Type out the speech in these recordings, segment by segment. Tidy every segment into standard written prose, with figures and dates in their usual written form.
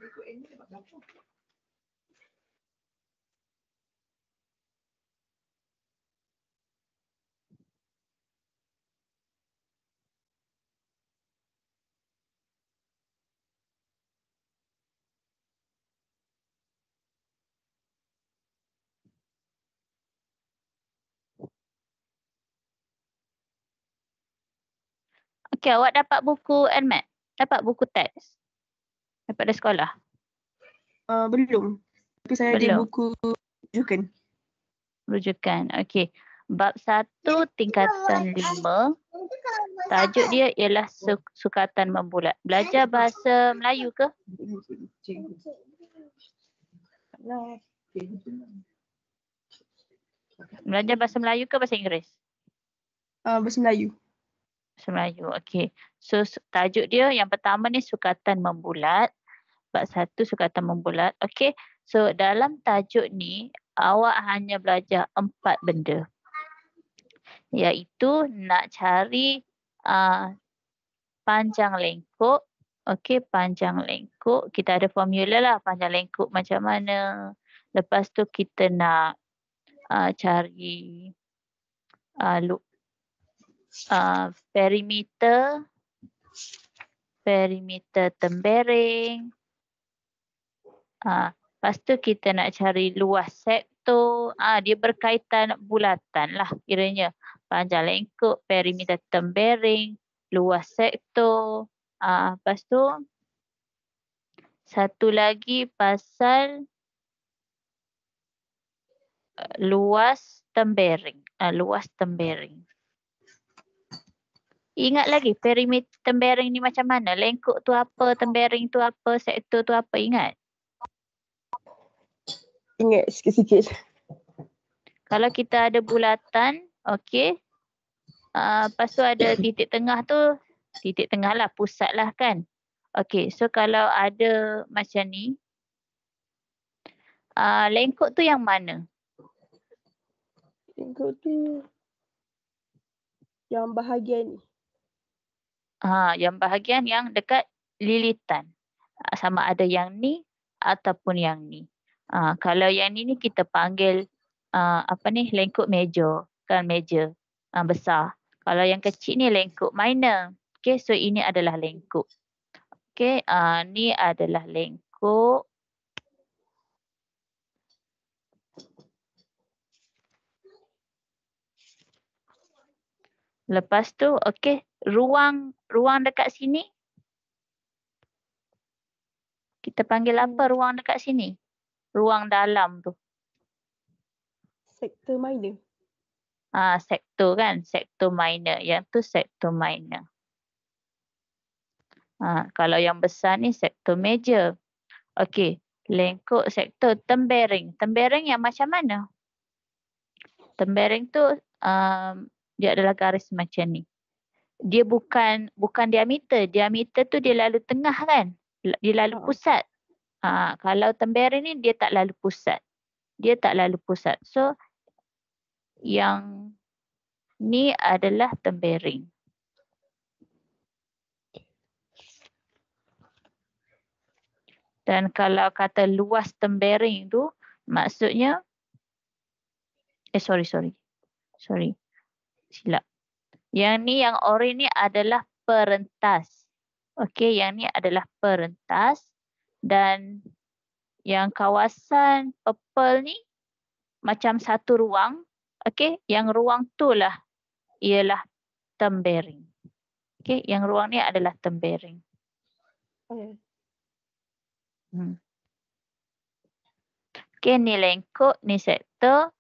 Okey, awak dapat buku NMAT? Dapat buku teks? Daripada sekolah? Belum. Tapi saya ada Belum? buku rujukan. Rujukan. Okey. Bab 1 tingkatan 5. Tajuk dia ialah sukatan membulat. Belajar bahasa Melayu ke? Belajar bahasa Melayu ke bahasa Inggeris? Bahasa Melayu. Bahasa Melayu. Okey. So tajuk dia yang pertama ni sukatan membulat. Bab 1 sukatan membulat. Okey. So dalam tajuk ni awak hanya belajar 4 benda. Iaitu nak cari panjang lengkuk. Okey, panjang lengkuk. Kita ada formula lah panjang lengkuk macam mana. Lepas tu kita nak cari perimeter tembereng. Lepas tu kita nak cari luas sektor. Dia berkaitan bulatan lah kiranya. Panjang lengkuk, perimeter tembereng, luas sektor. Lepas tu satu lagi pasal luas tembereng. Luas tembereng. Ingat lagi perimeter tembereng ni macam mana? Lengkuk tu apa, tembereng tu apa, sektor tu apa, ingat? Ingat sikit-sikit. Kalau kita ada bulatan, okey. Lepas tu ada titik tengah tu, titik tengah lah, pusat lah kan. Okey, so kalau ada macam ni, lengkuk tu yang mana? Lengkuk tu yang bahagian ni. Yang bahagian yang dekat lilitan. Sama ada yang ni ataupun yang ni. Kalau yang ni kita panggil lengkuk meja, kan meja besar. Kalau yang kecil ni lengkuk minor. Okey, so ini adalah lengkuk. Okey, ni adalah lengkuk. Lepas tu, okey, ruang dekat sini. Kita panggil apa ruang dekat sini? Ruang dalam tu. Sektor minor. Sektor kan, sektor minor. Yang tu sektor minor. Kalau yang besar ni sektor major. Okey, lengkuk sektor tembereng. Tembereng yang macam mana? Tembereng tu dia adalah garis macam ni. Dia bukan diameter. Diameter tu dia lalu tengah kan? Dia lalu pusat. Kalau tembereng ni dia tak lalu pusat. Dia tak lalu pusat. So yang ni adalah tembereng. Dan kalau kata luas tembereng tu maksudnya sorry. Silap. Yang ni yang oren ni adalah perentas. Okey, yang ni adalah perentas dan yang kawasan purple ni macam satu ruang. Okey, yang ruang tu lah ialah tembereng. Okey, yang ruang ni adalah tembereng. Okey, ni lengkuk, ni sektor,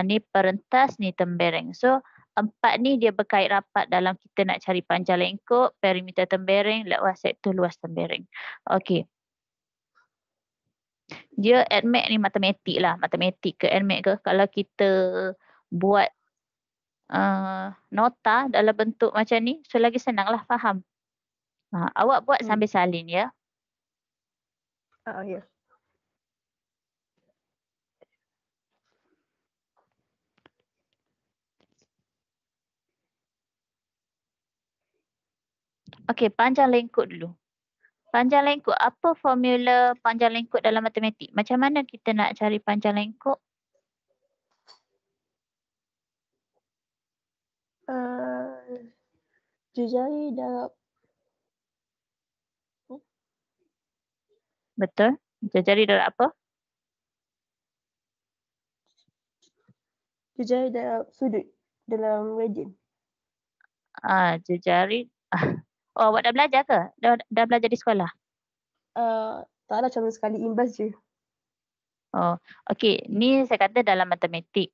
ni perentas, ni tembereng. So, 4 ni dia berkait rapat dalam kita nak cari panjang lengkuk, perimeter tembereng, luas sektor, luas tembereng. Okey. Dia ADMAT ni matematik lah. Matematik ke ADMAT ke. Kalau kita buat nota dalam bentuk macam ni, so lagi senang lah faham. Awak buat sambil salin ya. Ya. Okey, panjang lengkuk dulu. Panjang lengkuk. Apa formula panjang lengkuk dalam matematik? Macam mana kita nak cari panjang lengkuk? Jejari darab Betul? Jejari darab apa? jejari darab sudut dalam radian. Jejari. Oh, awak dah belajar ke? Dah belajar di sekolah? Tak ada cuma sekali imbas je. Oh, okey. Ni saya kata dalam matematik.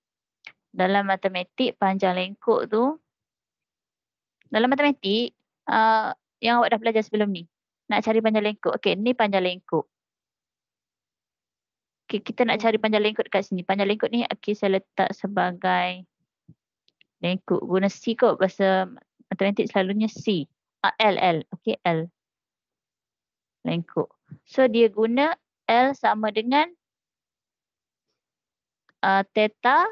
Dalam matematik panjang lengkuk tu, dalam matematik yang awak dah belajar sebelum ni. Nak cari panjang lengkuk. Okey, ni panjang lengkuk. Okey, kita nak cari panjang lengkuk dekat sini. Panjang lengkuk ni okey saya letak sebagai lengkuk. Guna C kot, bahasa matematik selalunya C. L. Okey, L. Lengkuk. So dia guna L sama dengan theta.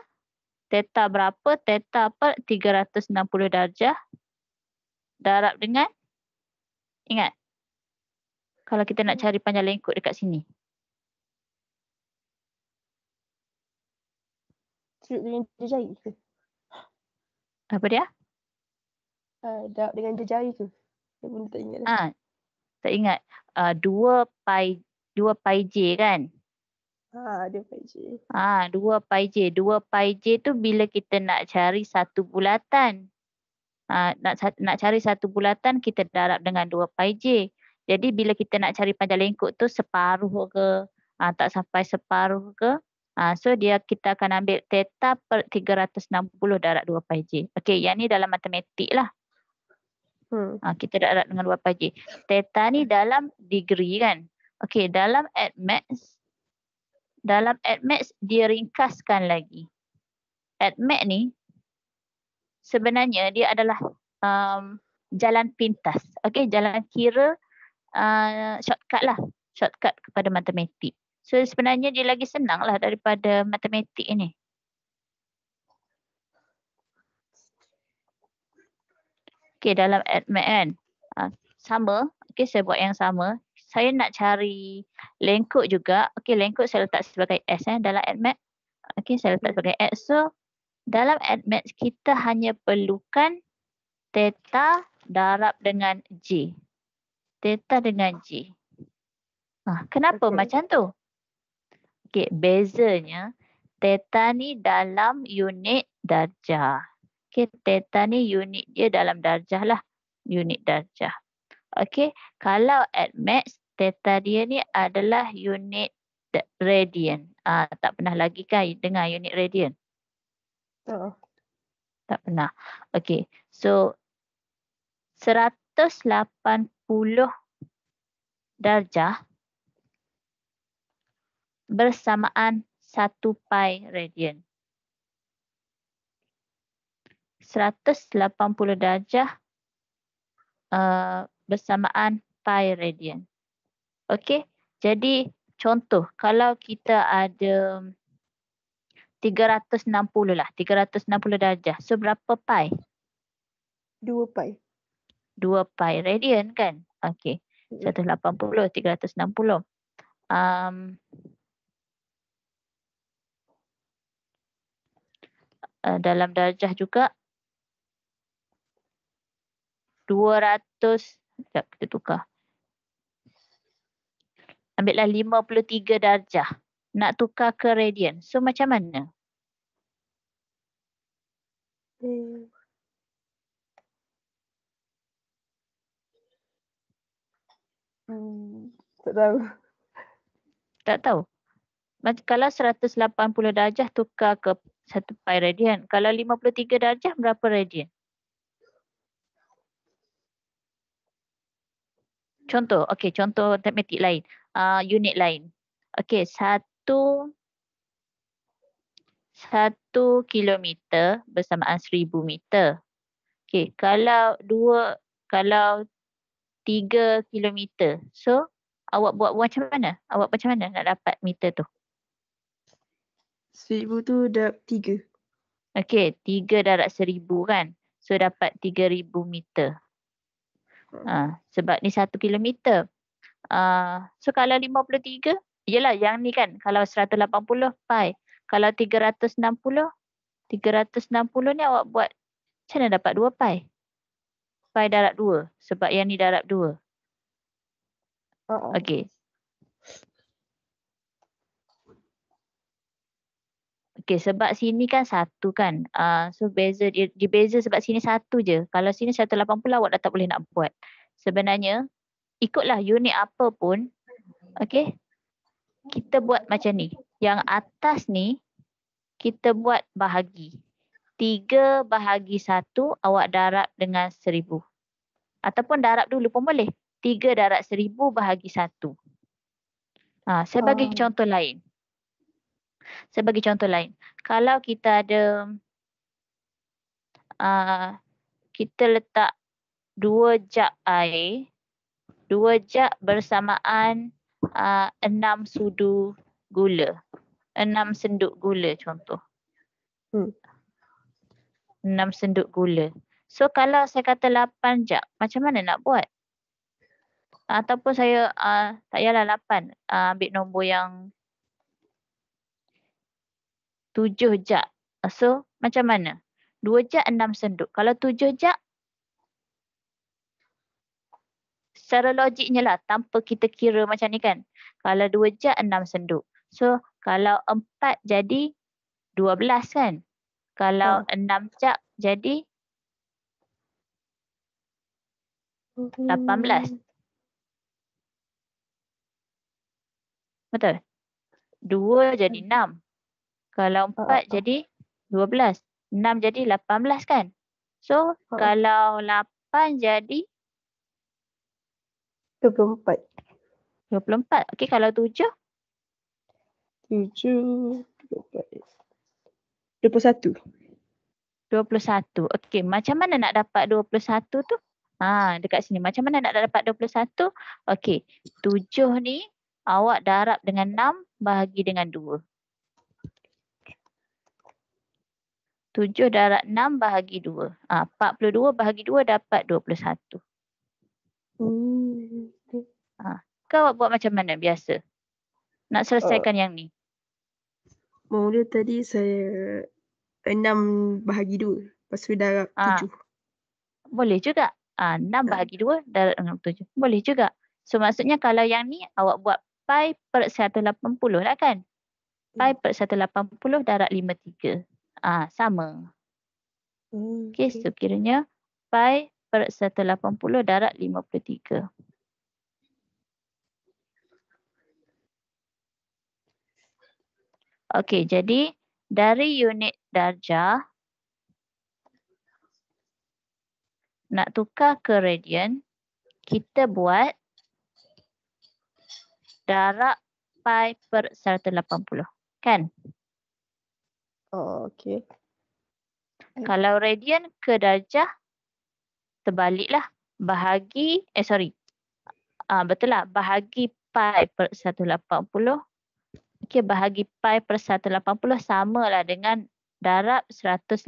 Theta berapa? Theta apa? 360 darjah. Darab dengan, ingat, kalau kita nak cari panjang lengkuk dekat sini. Sudut dengan jejari ke? Apa dia? Darab dengan jejari ke? Saya pun tak ingat lah. Tak ingat. 2 pi J kan? Ada je. 2 pi J. 2 pi J tu bila kita nak cari satu bulatan. Nak cari satu bulatan kita darab dengan 2 pi J. Jadi bila kita nak cari panjang lengkuk tu separuh ke, tak sampai separuh ke, so kita akan ambil theta per 360 darab 2 pi J. Okey, yang ni dalam matematik lah. Kita darab dengan 2 pi J. Theta ni dalam degree kan. Okey, dalam AddMath dia ringkaskan lagi. AddMath ni sebenarnya dia adalah jalan pintas. Okey, jalan kira shortcut lah. Shortcut kepada matematik. So sebenarnya dia lagi senang lah daripada matematik ini. Okey, dalam AddMath kan. Sama. Okey, saya buat yang sama. Saya nak cari lengkuk juga. Okey, lengkuk saya letak sebagai S dalam AddMath. Okey, saya letak sebagai X. So dalam AddMath kita hanya perlukan theta darab dengan J. Theta dengan J. Kenapa macam tu? Okey, bezanya theta ni dalam unit darjah. Okey, theta ni unit dia dalam darjah lah. Unit darjah. Okey, kalau AddMath theta dia ni adalah unit radian. Tak pernah lagi kan dengar unit radian? Tak pernah. Okey, so 180 darjah bersamaan 1 pi radian. 180 darjah bersamaan pi radian. Okey, jadi contoh kalau kita ada 360 lah, 360 darjah. So berapa pi? 2 pi. 2 pi radian kan? Okey, 180, 360. Dalam darjah juga 200. Sekejap kita tukar. Ambillah 53 darjah. Nak tukar ke radian. So macam mana? Tak tahu. Tak tahu. Kalau 180 darjah tukar ke 1 pi radian. Kalau 53 darjah berapa radian? Contoh. Okey, contoh matematik lain. Unit lain. Okey, 1 kilometer bersamaan 1000 meter. Okey, kalau 3 kilometer. So, awak buat macam mana? Awak macam mana nak dapat meter tu? 1000 tu darab 3. Okey, 3 darab 1000 kan? So, dapat 3000 meter. Sebab ni 1 kilometer. So kalau 53, yelah yang ni kan. Kalau 180 pi. Kalau 360 ni awak buat macam mana dapat 2 pi? Pi darab 2. Sebab yang ni darab 2. Okey. Okey, sebab sini kan 1 kan. So beza dia beza sebab sini 1 je. Kalau sini 180 awak dah tak boleh nak buat. Sebenarnya ikutlah unit apa pun. Okey. Kita buat macam ni. Yang atas ni kita buat bahagi. 3 bahagi 1 awak darab dengan 1000. Ataupun darab dulu pun boleh. 3 darab 1000 bahagi 1. Saya bagi contoh lain. Kalau kita ada kita letak 2 jug air, 2 jug bersamaan 6 sudu gula. 6 senduk gula contoh. 6 senduk gula. So kalau saya kata 8 jug, macam mana nak buat? Ataupun saya tak payahlah 8. Ambil nombor yang 7 jug. So macam mana? 2 jug 6 senduk. Kalau 7 jug, secara logiknya lah tanpa kita kira macam ni kan. Kalau 2 jug 6 senduk. So kalau 4 jadi 12 kan. Kalau 6 jug jadi 18. Betul? 2 jadi 6. Kalau 4 jadi 12. 6 jadi 18 kan. So kalau 8 jadi 24. 24. Okey, kalau 7? 7, 21. 21. Okey, macam mana nak dapat 21 tu? Dekat sini. Macam mana nak dapat 21? Okey, 7 ni awak darab dengan 6 bahagi dengan 2. 7 darab 6 bahagi 2. 42 bahagi 2 dapat 21. Kau awak buat macam mana biasa? Nak selesaikan yang ni. Mula tadi saya 6 bahagi 2. Lepas tu darab 7. Boleh juga. 6 bahagi 2 darab dengan 7. Boleh juga. So maksudnya kalau yang ni awak buat pi per 180 lah kan? Pi per 180 darab 53. Sama. Okey, so kiranya pi per 180 darab 53. Okey, jadi dari unit darjah nak tukar ke radian, kita buat darab pi per 180. Kan? Okey. Kalau radian ke darjah, terbaliklah. Bahagi, betul lah. Bahagi pi per 180. Okey, bahagi pi per 180 samalah dengan darab 180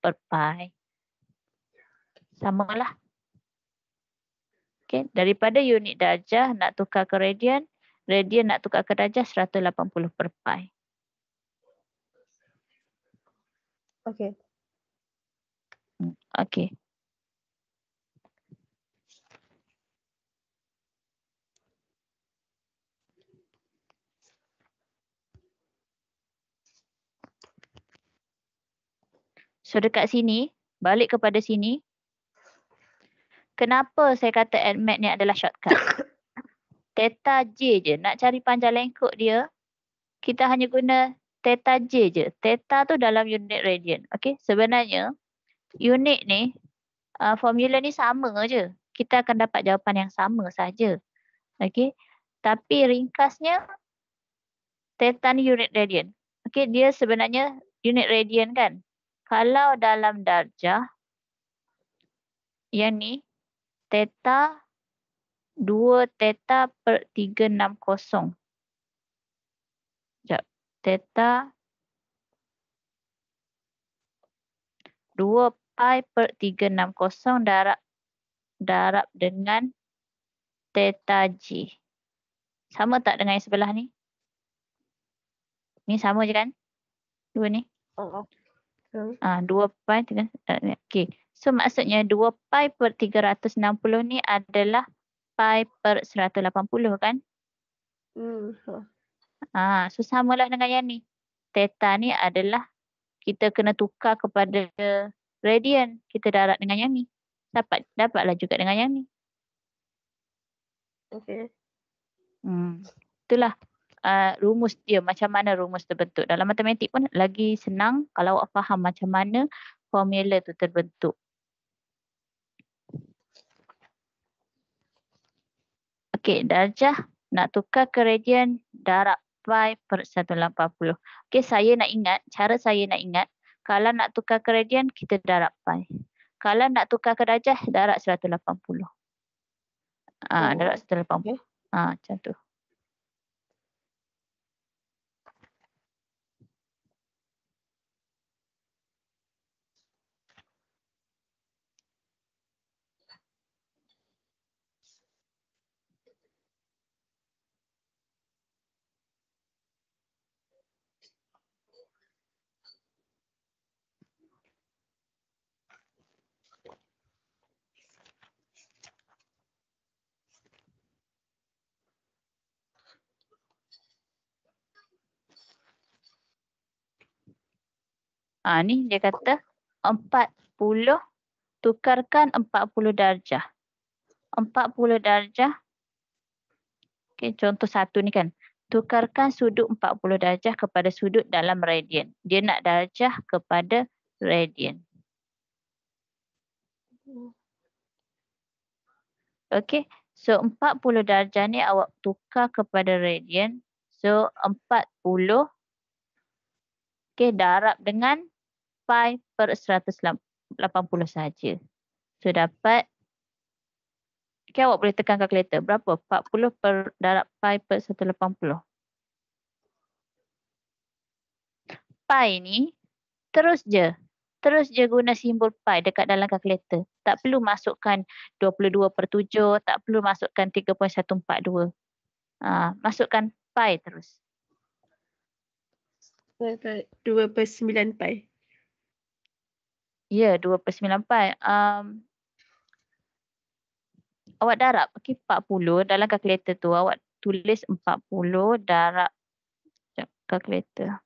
per pi. Samalah. Okey, daripada unit darjah nak tukar ke radian, radian nak tukar ke darjah 180 per pi. Okey. Okey. So dekat sini, balik kepada sini. Kenapa saya kata ADMAT ni adalah shortcut? Theta J je. Nak cari panjang lengkuk dia, kita hanya guna theta J je. Theta tu dalam unit radian. Okey, sebenarnya unit ni, formula ni sama je. Kita akan dapat jawapan yang sama saja. Okey, tapi ringkasnya theta ni unit radian. Okey, dia sebenarnya unit radian kan. Kalau dalam darjah, yang ni theta 2 theta per 360. Sekejap. Theta 2 pi per 360 darab dengan theta G. Sama tak dengan yang sebelah ni? Ni sama je kan? Dua ni. Oh. 2 pi dengan okey. So maksudnya 2 pi per 360 ni adalah pi per 180 kan? So samalah dengan yang ni. Theta ni adalah kita kena tukar kepada radian. Kita darab dengan yang ni. Dapatlah juga dengan yang ni. Okey. Itulah rumus dia, macam mana rumus terbentuk. Dalam matematik pun lagi senang kalau awak faham macam mana formula tu terbentuk. Okey, darjah nak tukar ke radian darab pi per 180. Okey, cara saya nak ingat, kalau nak tukar ke radian, kita darab pi. Kalau nak tukar ke darjah, darab 180. Darab 180. Macam tu. Ni dia kata 40, tukarkan 40 darjah. 40 darjah. Okey, contoh satu ni kan. Tukarkan sudut 40 darjah kepada sudut dalam radian. Dia nak darjah kepada radian. Okey, so 40 darjah ni awak tukar kepada radian. So 40, okey, darab dengan pi per 180 saja. So dapat, okey, awak boleh tekan kalkulator. Berapa? 40 per darab pi per 180. Pi ni terus je guna simbol pi dekat dalam kalkulator. Tak perlu masukkan 22/7, tak perlu masukkan 3.142. Masukkan pi terus. 2/9 pi. Ya, 2/9 pi. Awak darab, okey, 40 dalam kalkulator tu awak tulis 40 darab kalkulator.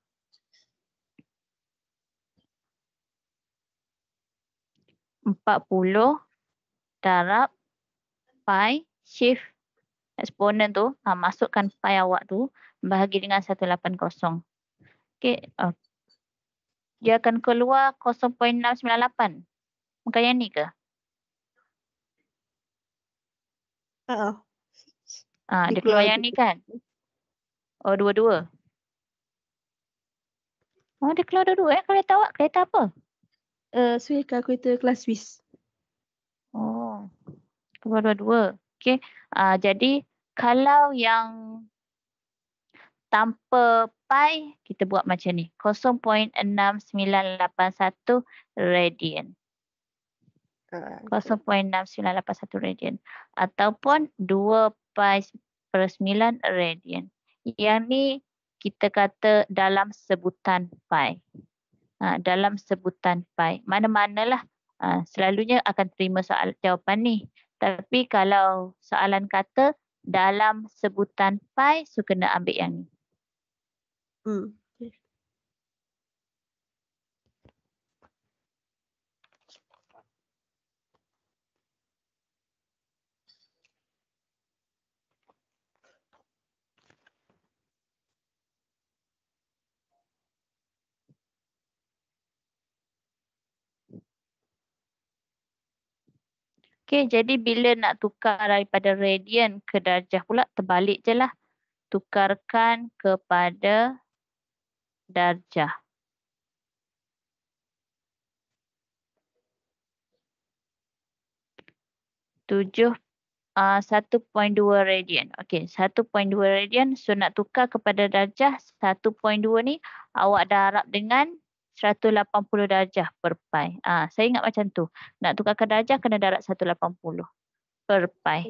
40 darab pi, shift eksponen tu, masukkan pi awak tu, bahagi dengan 180. Okey, dia akan keluar 0.698. Bukan yang ni ke? Dia keluar yang ni kan? Dua-dua. Dia keluar dua-dua. Kereta awak, kereta apa? Saya kalkulator kelas Swiss. Keluar dua-dua. Okey. Jadi kalau yang tanpa pi, kita buat macam ni. 0.6981 radian. 0.6981 radian. Ataupun 2 pi per 9 radian. Yang ni kita kata dalam sebutan pi. Dalam sebutan pi. Mana-manalah selalunya akan terima jawapan ni. Tapi kalau soalan kata dalam sebutan pi, so kena ambil yang ni. Okey, jadi bila nak tukar daripada radian ke darjah pula, terbalik je lah. Tukarkan kepada darjah. 1.2 radian. Okey, 1.2 radian. So nak tukar kepada darjah 1.2 ni awak darab dengan 180 darjah per pi. Saya ingat macam tu. Nak tukar ke darjah kena darab 180 per pi.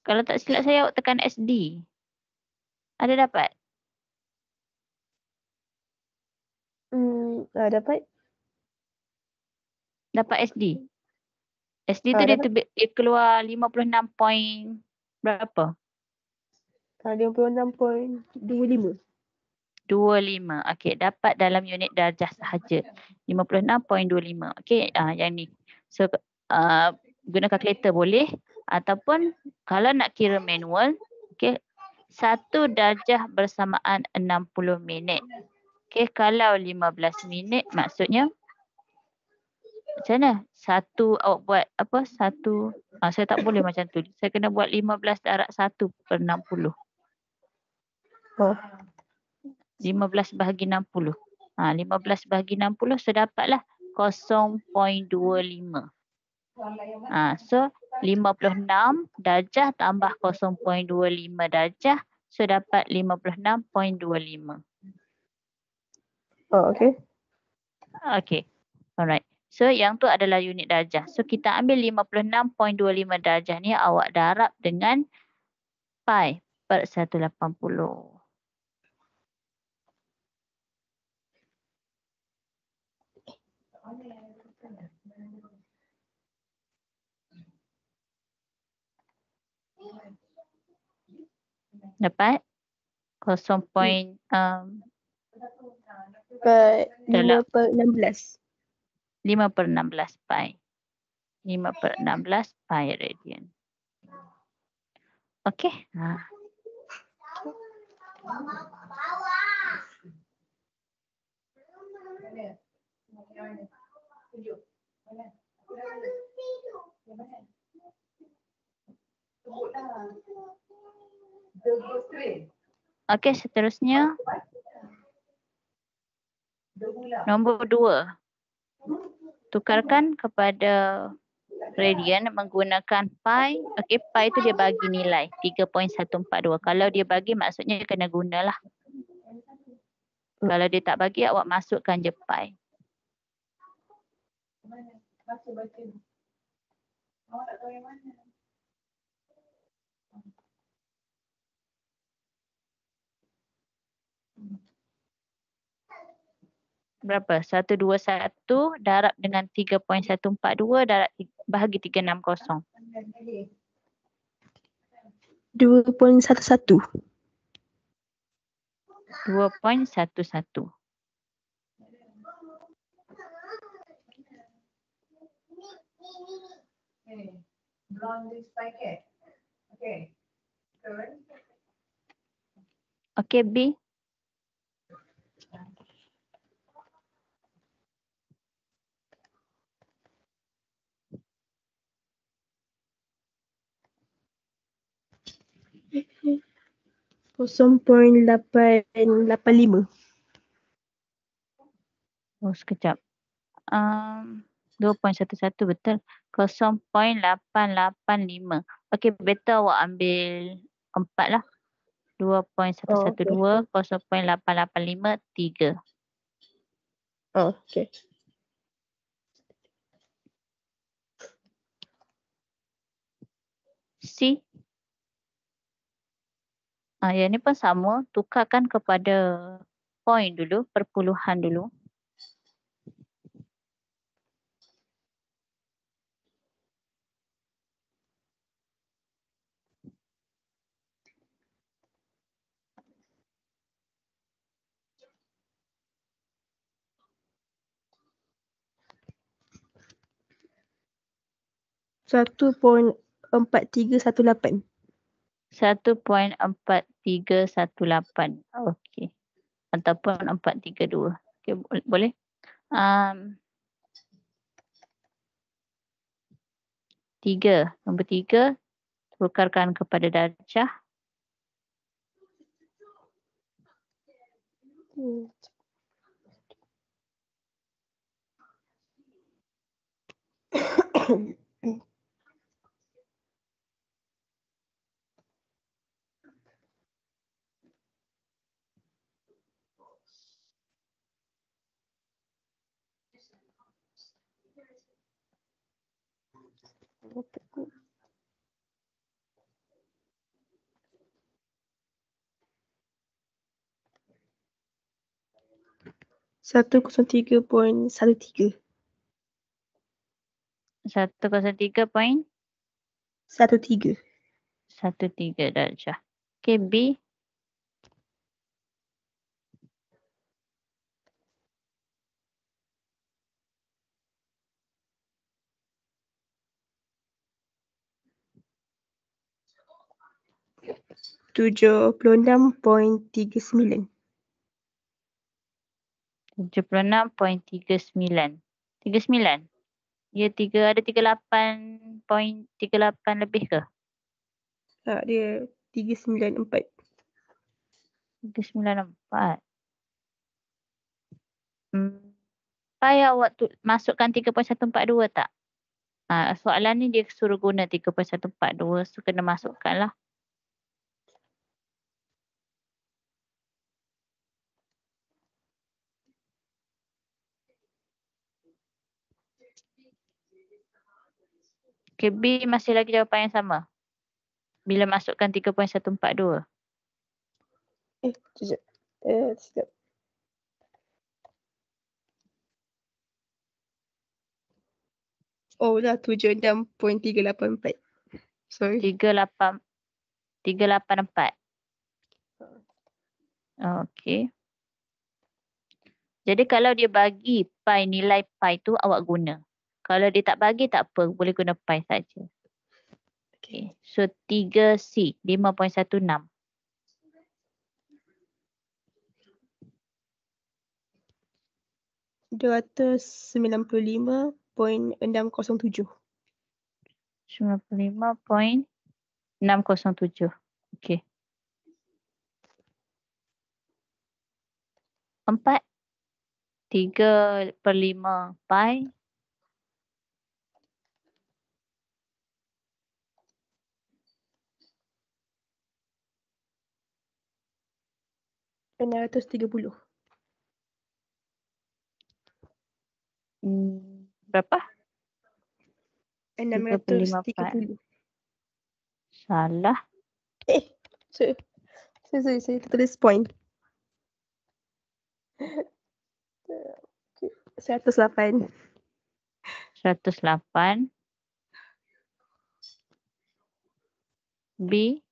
Kalau tak silap saya awak tekan SD. Ada dapat? Dapat. Dapat SD. SD tu Dapat. dia keluar 56 point berapa? 56.25. 25. Okey, dapat dalam unit darjah sahaja. 56.25. Okey, yang ni. So, guna kalkulator boleh ataupun kalau nak kira manual, okey, 1 darjah bersamaan 60 minit. Okey, kalau 15 minit maksudnya macam mana? Satu awak buat apa? Satu, saya tak boleh macam tu. Saya kena buat 15 darab 1/60. Oh. 15 bahagi 60. 15 bahagi 60 so dapatlah 0.25. So 56 darjah tambah 0.25 darjah so dapat 56.25. Oh, okay. Okay. Alright. So yang tu adalah unit darjah. So kita ambil 56.25 darjah ni awak darab dengan pi per 180. Dapat 5/16. 5/16 pi. 5/16 pi radian. Okey. Okey, seterusnya nombor 2. Tukarkan kepada radian menggunakan pi. Okey, pi itu dia bagi nilai 3.142. Kalau dia bagi maksudnya kena gunalah. Kalau dia tak bagi awak masukkan je pi. Berapa? 121 darab dengan 3.142 darab bahagi 360. 2.11. 2.11. Okey, B. Okay. 0.885. Oh, sekejap. 2.11 betul. 0.885. Okey, better awak ambil 4 lah. 2.112, 0.885, 3. Oh, okay. C. Yang ni pun sama. Tukarkan kepada point dulu, perpuluhan dulu. Satu 1.4318. 1.4318. Okey. Ataupun 432. Okey, boleh. 3. Nombor 3. Tukarkan kepada darjah. 103.13. 103.13 13. darjah. Okay, B. 76.39. 76.39. 39. Dia ada 38.38 lebih ke? Tak, dia 394. 394. Payah awak masukkan 3.142 tak? Soalan ni dia suruh guna 3.142. So kena masukkan lah. Okay, B masih lagi jawapan yang sama. Bila masukkan 3.142. Sekejap. Sekejap. Oh, dah 76.384. Sorry. 384. Okay. Jadi kalau dia bagi pi, nilai pi tu awak guna. Kalau dia tak bagi tak apa, boleh guna pi saja. Okay. So 3C, 5.16. 295.607. 95.607. Okay. 4. 3/5 pi. Berapa? 3/5 pi. 630. Salah. Saya tulis point. 108. 108. B.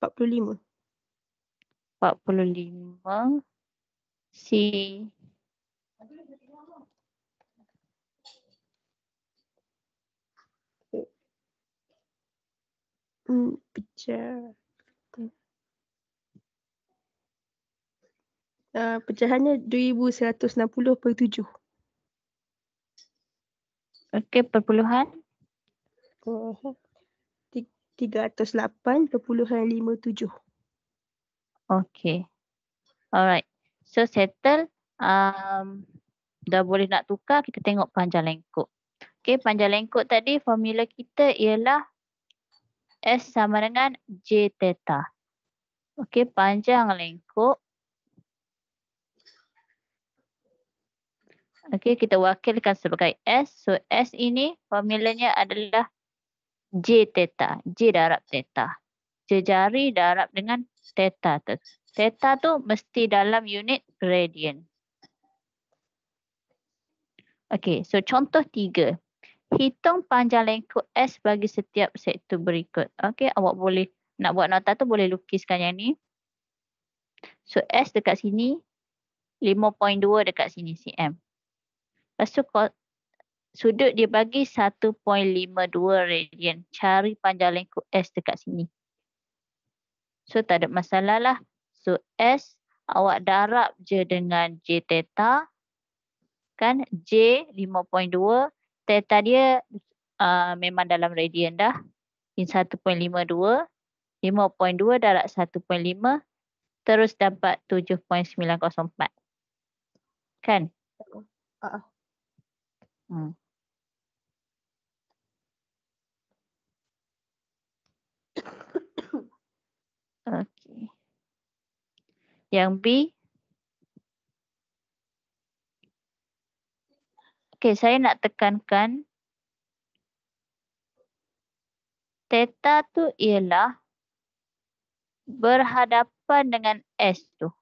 45. 45. C. Pecahannya 2160/7. Okey, perpuluhan. 308.57. Okey. Alright. So settle. Dah boleh nak tukar, kita tengok panjang lengkuk. Okey, panjang lengkuk tadi formula kita ialah S sama dengan J theta. Okey, panjang lengkuk. Okey, kita wakilkan sebagai S. So S ini formulanya adalah J theta. J darab theta. Jejari darab dengan theta tu. Theta tu mesti dalam unit radian. Okey, so contoh 3. Hitung panjang lengkuk S bagi setiap sektor berikut. Okey, awak boleh nak buat nota tu boleh lukiskan yang ni. So S dekat sini, 5.2 dekat sini cm. Lepas tu sudut dia bagi 1.52 radian. Cari panjang lengkuk S dekat sini. So tak ada masalah lah. So S awak darab je dengan J theta. Kan J 5.2. Theta dia memang dalam radian dah. In 1.52. 5.2 darab 1.5. Terus dapat 7.904. Kan? Okey. Yang B. Okey, saya nak tekankan. Theta tu ialah berhadapan berhadapan dengan S tu.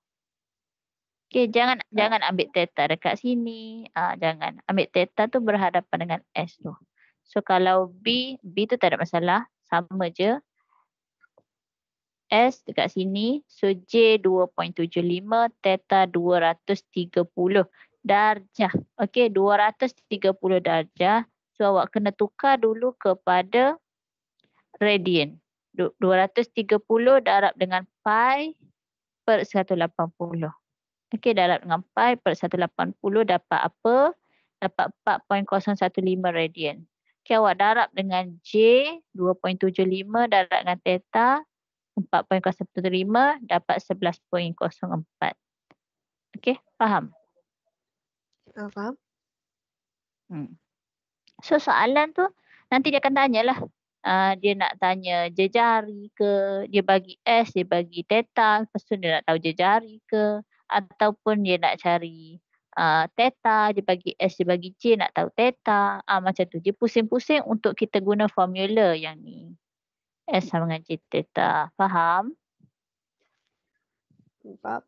Okey, jangan ambil theta dekat sini. Jangan. Ambil theta tu berhadapan dengan S tu. So kalau B tu tak ada masalah. Sama je. S dekat sini. So J 2.75, theta 230 darjah. Okey, 230 darjah. So awak kena tukar dulu kepada radian. 230 darab dengan pi per 180. Okey, darab dengan pi per 180 dapat apa? Dapat 4.015 radian. Okey, awak darab dengan J 2.75 darab dengan theta 4.015 dapat 11.04. Okey, faham? Faham? So soalan tu nanti dia akan tanyalah. Dia nak tanya jejari ke, dia bagi S, dia bagi theta, lepas tu dia nak tahu jejari ke, ataupun dia nak cari theta, dia bagi S, dia bagi J, nak tahu theta. Macam tu. Dia pusing-pusing untuk kita guna formula yang ni. S sama dengan J theta. Faham? Faham.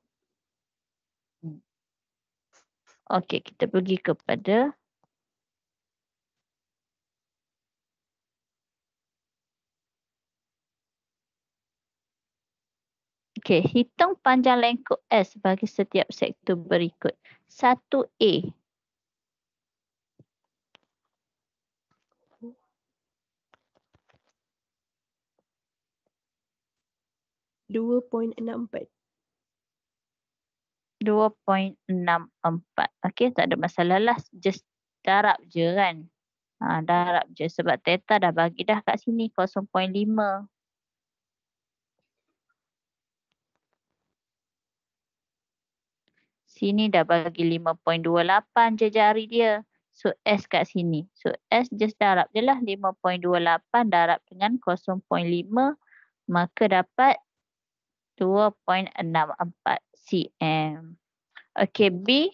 Okey, kita pergi kepada okey, hitung panjang lengkuk S bagi setiap sektor berikut. 1A. 2.64. 2.64. Okey, tak ada masalah lah. Just darab je kan. Darab je sebab theta dah bagi dah kat sini 0.5. Sini dah bagi 5.28 je jari dia. So S kat sini. So S just darab je lah 5.28 darab dengan 0.5. Maka dapat 2.64 cm. Okey, B.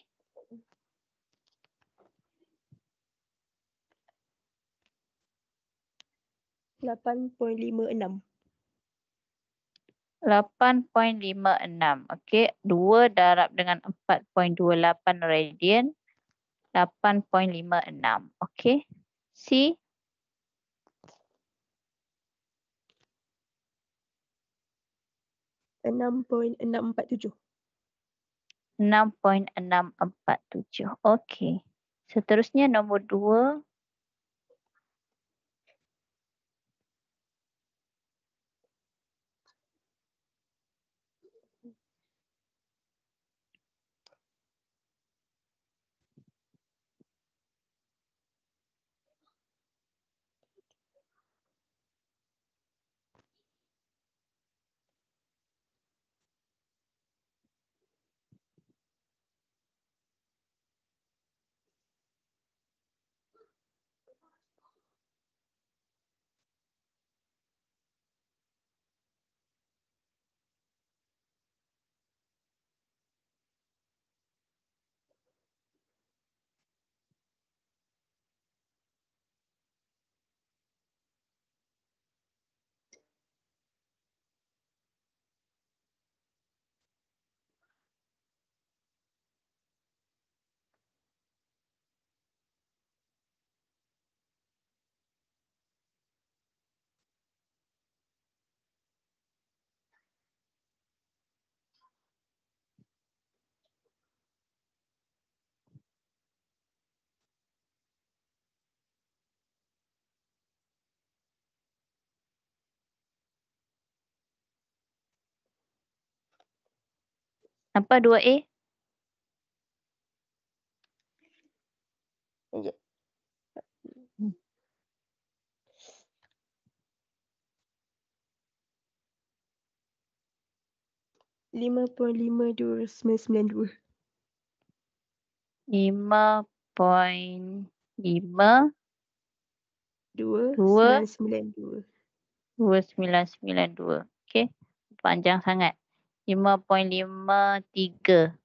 8.56. 8.56. Okey, 2 darab dengan 4.28 radian. 8.56. Okey. C. 6.647. 6.647. Okey. Seterusnya nombor 2. Apa 2A? Ya. 5.52992. 5.5 2992. 2992. Okey. Panjang sangat. 5.530.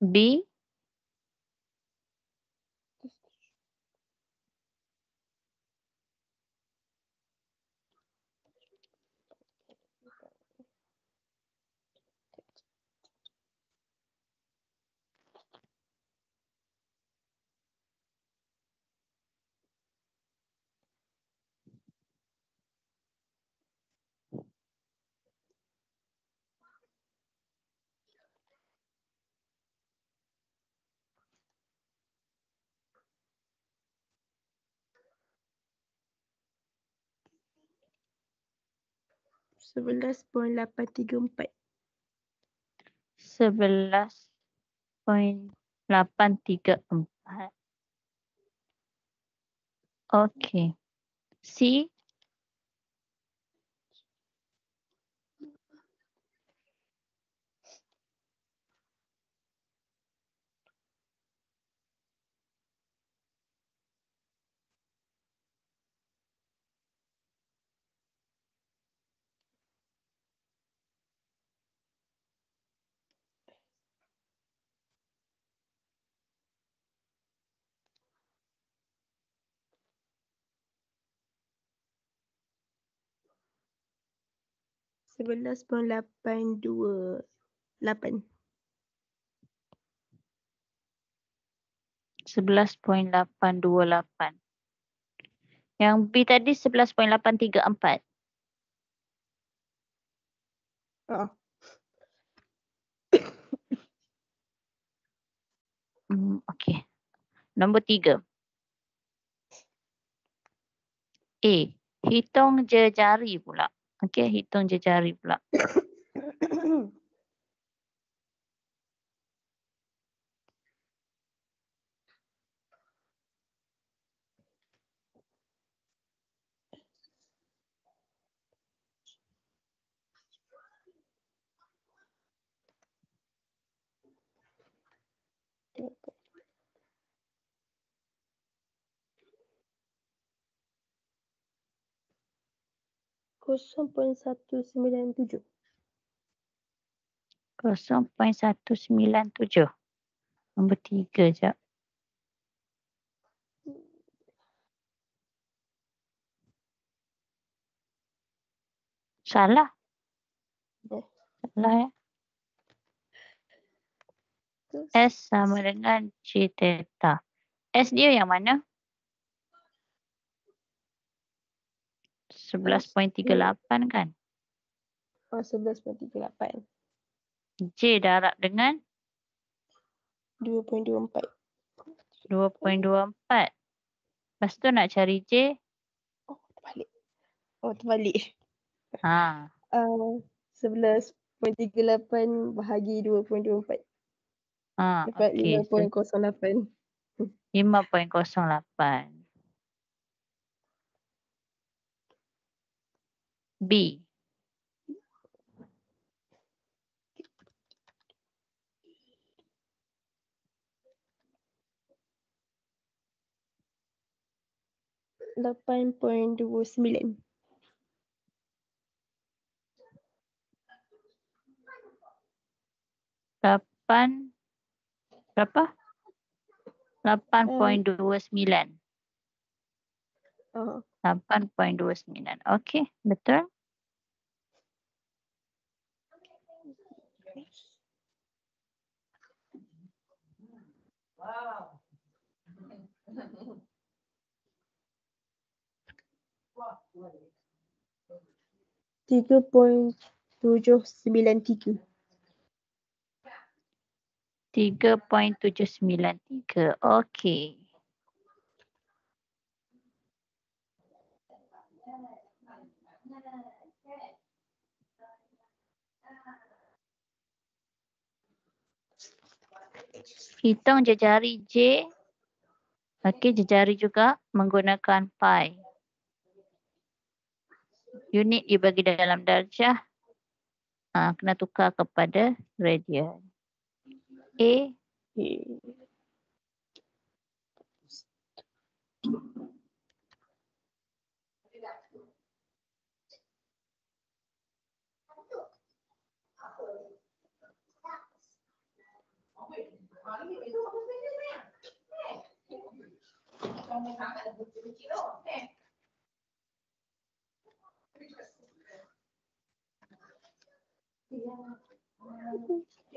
B. 11.834. 11.834. Okey. C. 11.828. 11.828. Yang B tadi 11.834. Okey. Nombor 3. A. Hitung jejari pula. Okey, hitung jejari pula. Kosong poin 197. 0.197. Nombor 3 jap. Salah. Salah ya. S sama dengan J theta. S dia yang mana? 11.38 kan? 11.38. J darab dengan 2.24. 2.24. Lepas tu nak cari J. Terbalik. Ha. 11.38 bahagi 2.24. Dapat Okey. 5.08. 5.08. B. Lapan poin 29. 8. Berapa? 8.29. 8.29. Okey, betul. Tiga poin 793. 3.793. Okey. Hitung jejari J. Okey, jejari juga menggunakan pi. Unit dibagi dalam darjah. Kena tukar kepada radian. A.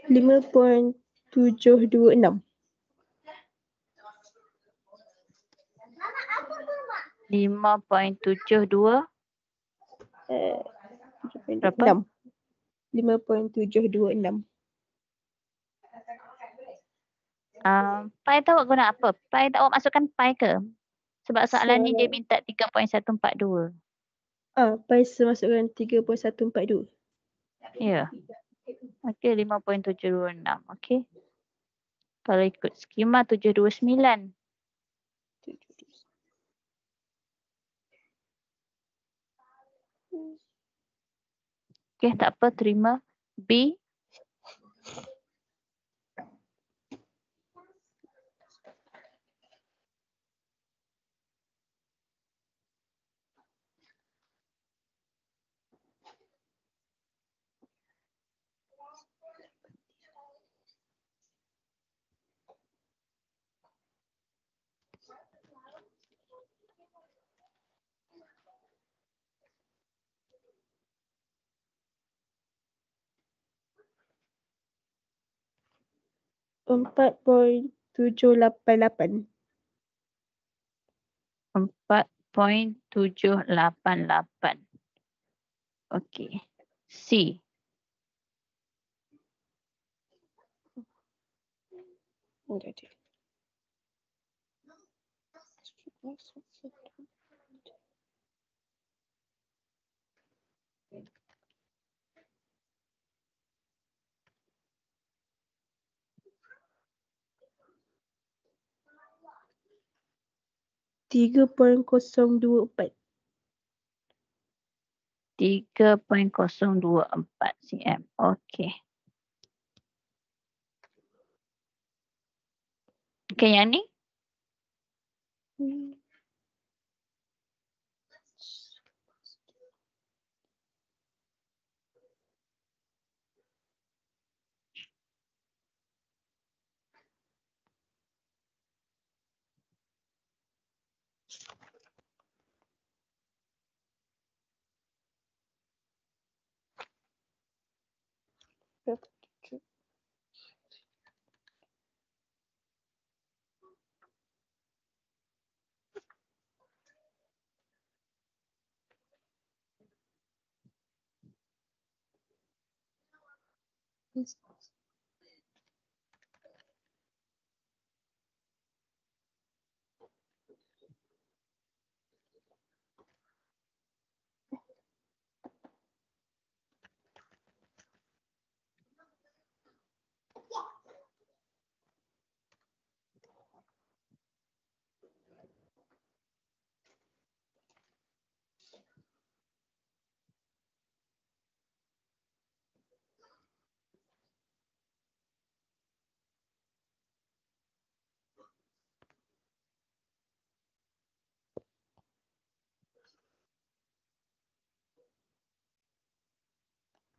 Lima poin 726. 5.72. Berapa? 5.726. Pi tu awak guna apa? Pi tak awak masukkan pi ke? Sebab soalan ni dia minta 3.142. Paisa masukkan 3.142. Ya. Okey, 5.726. Okey. Kalau ikut skema 729. Okey, tak apa, terima. B. 4.788. 4.788. Okey. C. Jadi. Tiga point kosong dua empat. 3.024 cm. Okey. Okey, yang ni?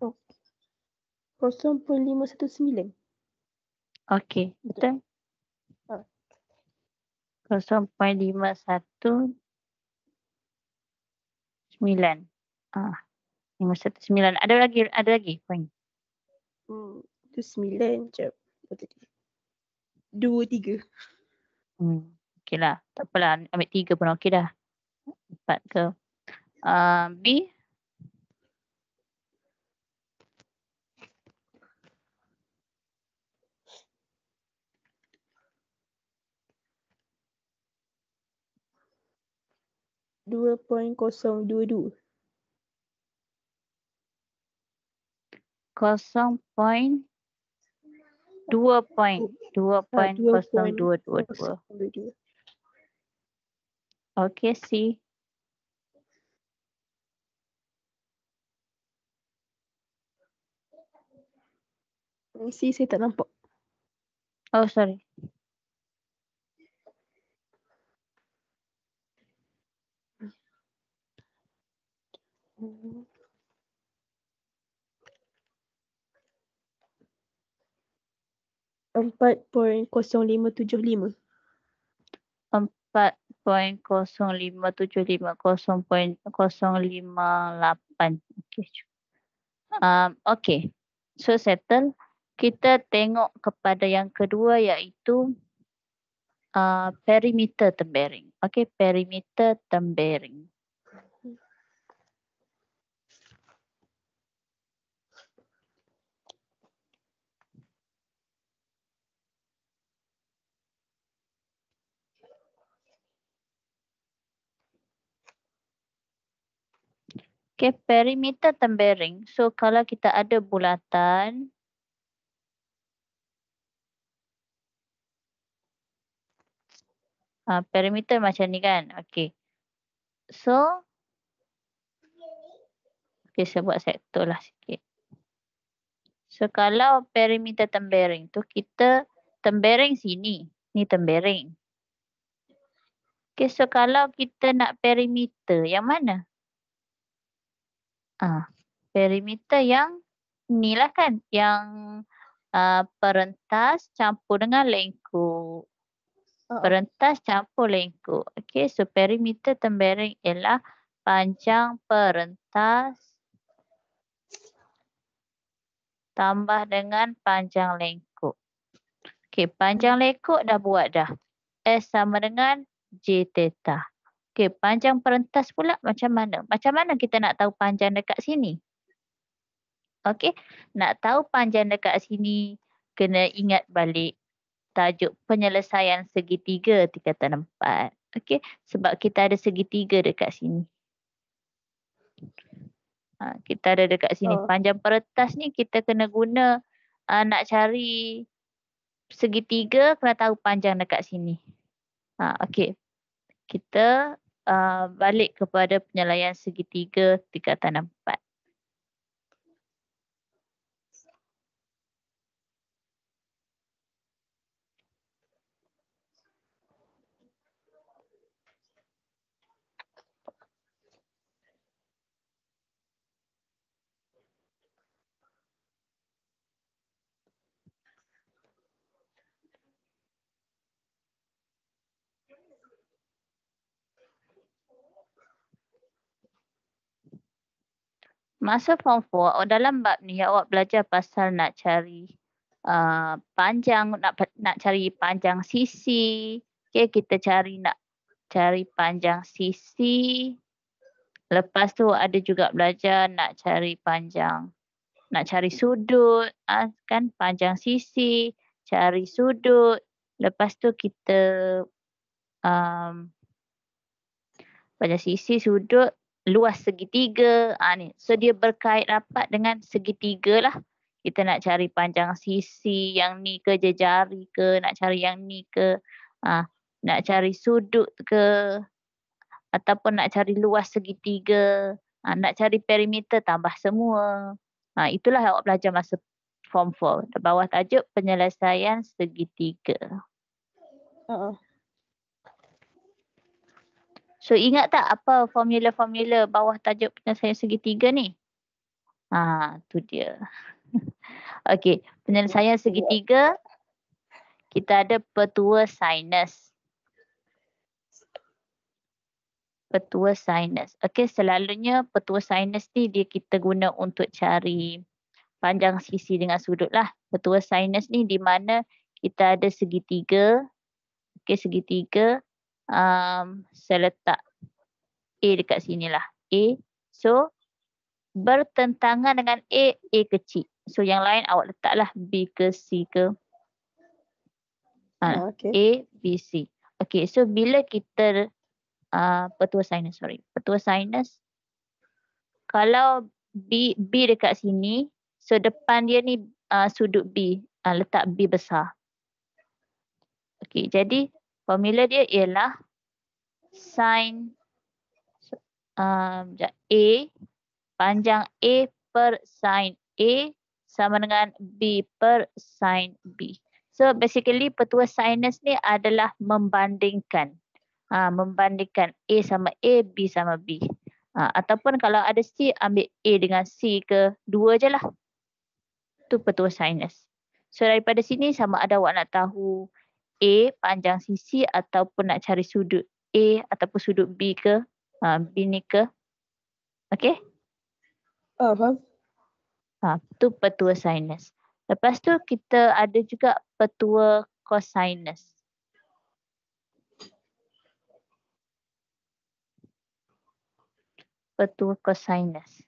Oh. 0.519. Okey, betul? Ah. 0.519. 519. Ada lagi poin. Itu 9 jap. Dua tiga. Okeylah, tak apalah, ambil 3 pun okey dah. 4 ke. B. 2.022. 2.022. Okey, C. C saya tak nampak. Oh, sorry. Hmm. 4.0575. 4.0575. 0.058. Okey. Okey. So settle. Kita tengok kepada yang kedua iaitu perimeter tempering. Okey, perimeter tempering. Okay, perimeter tempering. So, kalau kita ada bulatan, perimeter macam ni kan. Okay. So, okay, saya buat sektor lah sikit. So, kalau perimeter tempering tu, kita tempering sini. Ni tempering. Okay, so kalau kita nak perimeter, yang mana? Perimeter yang ni lah kan. Yang perentas campur dengan lengkuk. Perentas campur lengkuk. Okay, so perimeter tempering ialah panjang perentas tambah dengan panjang lengkuk. Okay, panjang lengkuk dah buat dah. S sama dengan J theta. Okay, panjang perentas pula macam mana? Macam mana kita nak tahu panjang dekat sini? Okay, nak tahu panjang dekat sini, kena ingat balik tajuk penyelesaian segitiga tingkatan 4. Okay, sebab kita ada segitiga dekat sini. Kita ada dekat sini. Panjang peretas ni kita kena guna nak cari segitiga, kena tahu panjang dekat sini. Okay. Kita balik kepada penyelesaian segitiga tingkatan 4. Masa form 4, dalam bab ni awak belajar pasal nak cari panjang, nak cari panjang sisi. Okay, kita nak cari panjang sisi. Lepas tu ada juga belajar nak cari panjang, nak cari sudut, kan, panjang sisi, cari sudut. Lepas tu kita panjang sisi, sudut, luas segitiga. Ni. So dia berkait rapat dengan segitiga lah. Kita nak cari panjang sisi yang ni ke, jari ke, nak cari yang ni ke, nak cari sudut ke, ataupun nak cari luas segitiga, nak cari perimeter, tambah semua. Itulah yang awak belajar masa form 4. Di bawah tajuk penyelesaian segitiga. So ingat tak apa formula-formula bawah tajuk penyelesaian segitiga ni? Tu dia. Okey, penyelesaian segitiga kita ada petua sinus. Petua sinus. Okey, selalunya petua sinus ni dia kita guna untuk cari panjang sisi dengan sudut lah. Petua sinus ni di mana kita ada segitiga. Okey, segitiga. Saya letak A dekat sini lah. A. So, bertentangan dengan A kecil. So, yang lain awak letaklah B ke C ke. Okay. A, B, C. Okey, so bila kita petua sinus. Kalau B dekat sini, so depan dia ni sudut B. Letak B besar. Okey, jadi formula dia ialah sin A, panjang A per sin A sama dengan B per sin B. So basically petua sinus ni adalah membandingkan. Membandingkan A sama A, B sama B. Ataupun kalau ada C, ambil A dengan C ke, dua je lah. Itu petua sinus. So daripada sini sama ada awak nak tahu A panjang sisi ataupun nak cari sudut A ataupun sudut B ke, B ni ke. Okey? Faham. Itu petua sinus. Lepas tu kita ada juga petua cosinus. Petua cosinus.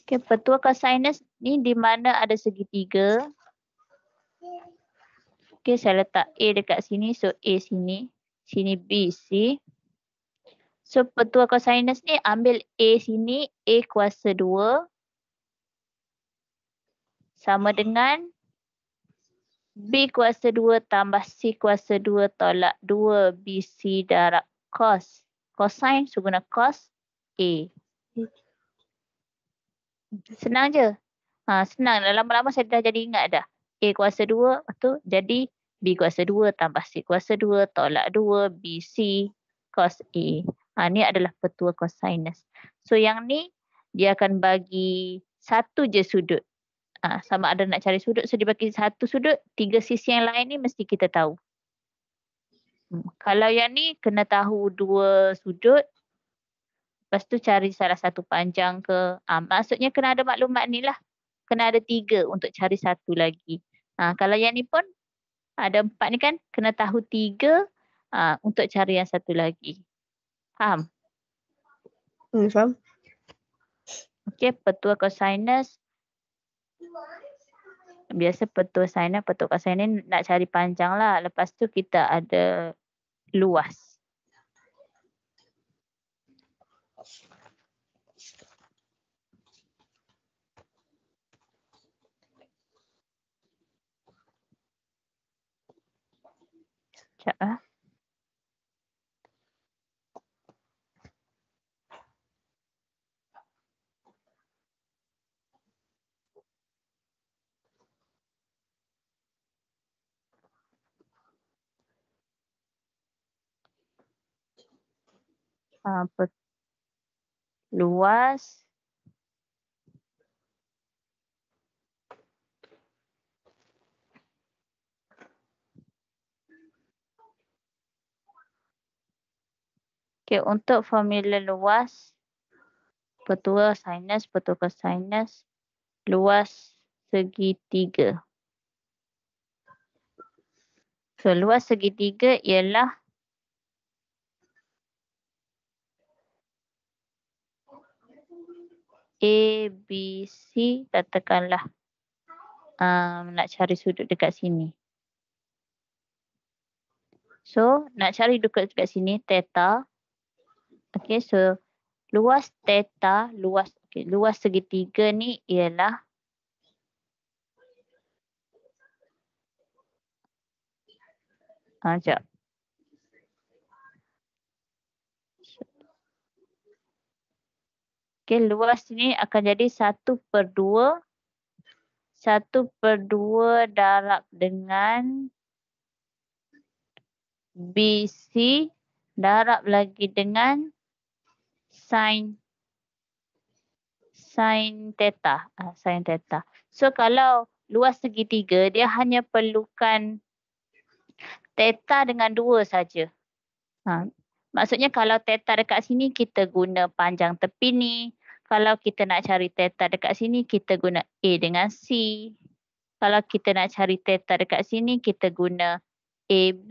Okay, petua cosinus ni di mana ada segitiga. Okay, saya letak A dekat sini. So A sini. Sini B, C. So petua kosinus ni ambil A sini, A kuasa 2 sama dengan B kuasa 2 tambah C kuasa 2 tolak 2 BC darab cos. Cosine, so guna cos A. Senang je. Senang. Lama-lama saya dah jadi ingat dah. A kuasa 2 tu jadi B kuasa 2 tambah C kuasa 2 tolak 2 BC cos A. Ni adalah petua kosinus. So yang ni dia akan bagi satu je sudut. Sama ada nak cari sudut, so dia bagi satu sudut, 3 sisi yang lain ni mesti kita tahu. Kalau yang ni kena tahu 2 sudut, lepas tu cari salah satu panjang ke. Maksudnya kena ada maklumat ni lah. Kena ada 3 untuk cari satu lagi. Kalau yang ni pun ada 4 ni kan, kena tahu 3 untuk cari yang satu lagi. Faham? Faham. Okey, petua kosinus. Biasa petua sinus, petua kosinus ni nak cari panjang lah. Lepas tu kita ada luas. Sekejap lah. Luas. Okey, untuk formula luas, petua sinus, petua kosinus, luas segitiga. So, luas segitiga ialah A, B, C, katakanlah nak cari sudut dekat sini. So, nak cari dekat sini, theta. Okay, so luas theta, luas segitiga ni ialah sekejap. Okay, luas ni akan jadi 1/2. 1/2 darab dengan BC darab lagi dengan sin theta. Sin theta. So kalau luas segitiga dia hanya perlukan theta dengan 2 saja. Maksudnya kalau theta dekat sini kita guna panjang tepi ni. Kalau kita nak cari theta dekat sini kita guna A dengan C. Kalau kita nak cari theta dekat sini kita guna AB.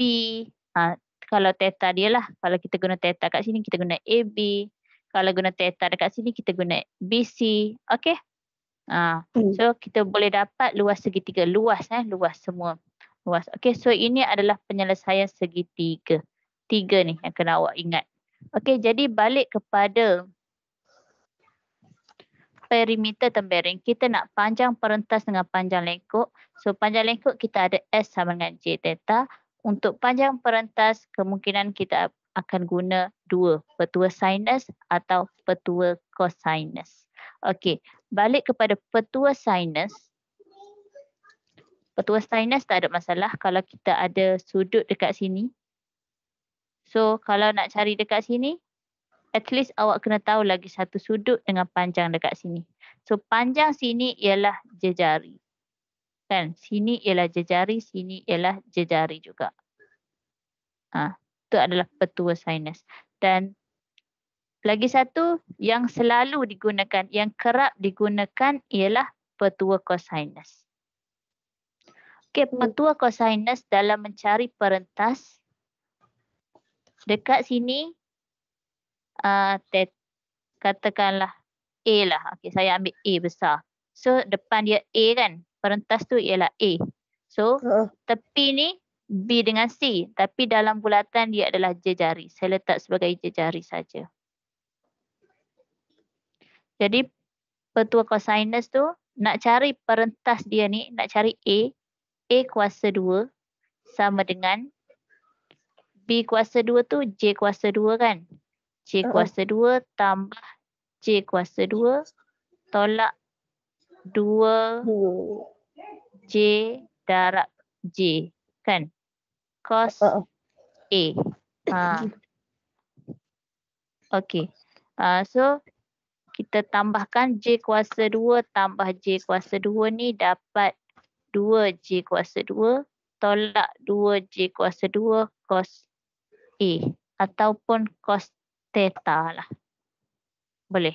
Kalau theta dia lah. Kalau kita guna theta kat sini kita guna AB. Kalau guna theta dekat sini kita guna BC. Okey? So kita boleh dapat luas segitiga. Luas semua. Luas. Okey, so ini adalah penyelesaian segitiga. 3 ni yang kena awak ingat. Okey, jadi balik kepada perimeter tempering. Kita nak panjang perentas dengan panjang lengkuk. So panjang lengkuk kita ada S sama dengan J theta. Untuk panjang perentas kemungkinan kita akan guna 2. Petua sinus atau petua kosinus. Okey, balik kepada petua sinus. Petua sinus tak ada masalah kalau kita ada sudut dekat sini. So kalau nak cari dekat sini, at least awak kena tahu lagi satu sudut dengan panjang dekat sini. So panjang sini ialah jejari. Kan? Sini ialah jejari, sini ialah jejari juga. Itu adalah petua sinus. Dan lagi satu yang selalu digunakan, yang kerap digunakan ialah petua kosinus. Okey, petua kosinus dalam mencari perentas dekat sini katakanlah A lah. Okey, saya ambil A besar. So depan dia A kan. Perentas tu ialah A. So tepi ni B dengan C. Tapi dalam bulatan dia adalah jejari. Saya letak sebagai jejari saja. Jadi petua kosinus tu nak cari perentas dia ni, nak cari A kuasa 2 sama dengan B kuasa 2 tu J kuasa 2 kan? J kuasa 2 tambah J kuasa 2 tolak 2 J darab J kan? Cos A. Okey. So kita tambahkan J kuasa 2 tambah J kuasa 2 ni dapat 2J kuasa 2 tolak 2J kuasa 2 cos A ataupun cos theta lah. Boleh?